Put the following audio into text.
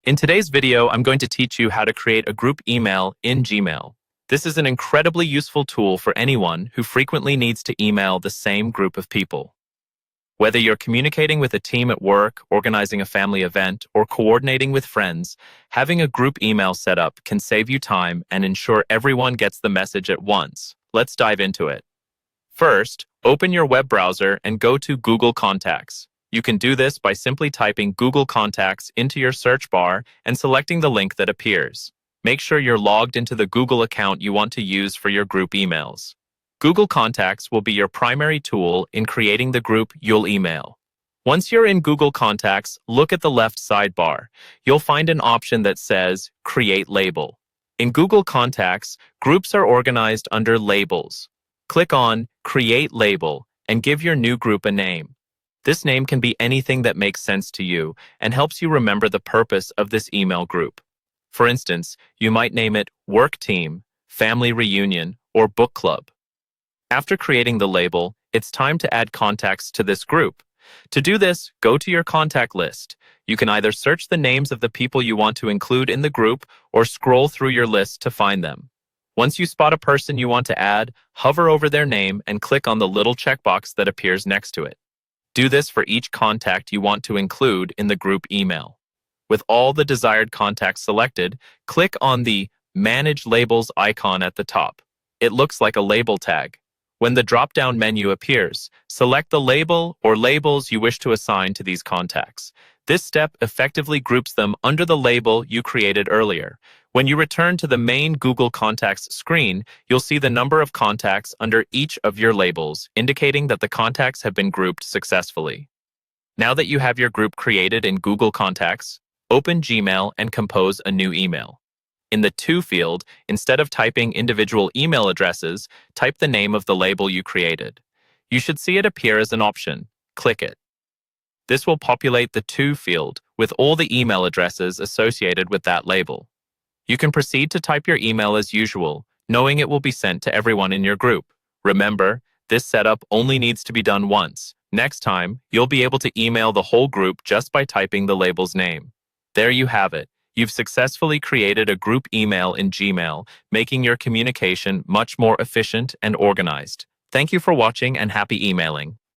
In today's video, I'm going to teach you how to create a group email in Gmail. This is an incredibly useful tool for anyone who frequently needs to email the same group of people. Whether you're communicating with a team at work, organizing a family event, or coordinating with friends, having a group email set up can save you time and ensure everyone gets the message at once. Let's dive into it. First, open your web browser and go to Google Contacts. You can do this by simply typing Google Contacts into your search bar and selecting the link that appears. Make sure you're logged into the Google account you want to use for your group emails. Google Contacts will be your primary tool in creating the group you'll email. Once you're in Google Contacts, look at the left sidebar. You'll find an option that says Create Label. In Google Contacts, groups are organized under Labels. Click on Create Label and give your new group a name. This name can be anything that makes sense to you and helps you remember the purpose of this email group. For instance, you might name it Work Team, Family Reunion, or Book Club. After creating the label, it's time to add contacts to this group. To do this, go to your contact list. You can either search the names of the people you want to include in the group or scroll through your list to find them. Once you spot a person you want to add, hover over their name and click on the little checkbox that appears next to it. Do this for each contact you want to include in the group email. With all the desired contacts selected, click on the Manage Labels icon at the top. It looks like a label tag. When the drop-down menu appears, select the label or labels you wish to assign to these contacts. This step effectively groups them under the label you created earlier. When you return to the main Google Contacts screen, you'll see the number of contacts under each of your labels, indicating that the contacts have been grouped successfully. Now that you have your group created in Google Contacts, open Gmail and compose a new email. In the To field, instead of typing individual email addresses, type the name of the label you created. You should see it appear as an option. Click it. This will populate the To field with all the email addresses associated with that label. You can proceed to type your email as usual, knowing it will be sent to everyone in your group. Remember, this setup only needs to be done once. Next time, you'll be able to email the whole group just by typing the label's name. There you have it. You've successfully created a group email in Gmail, making your communication much more efficient and organized. Thank you for watching and happy emailing.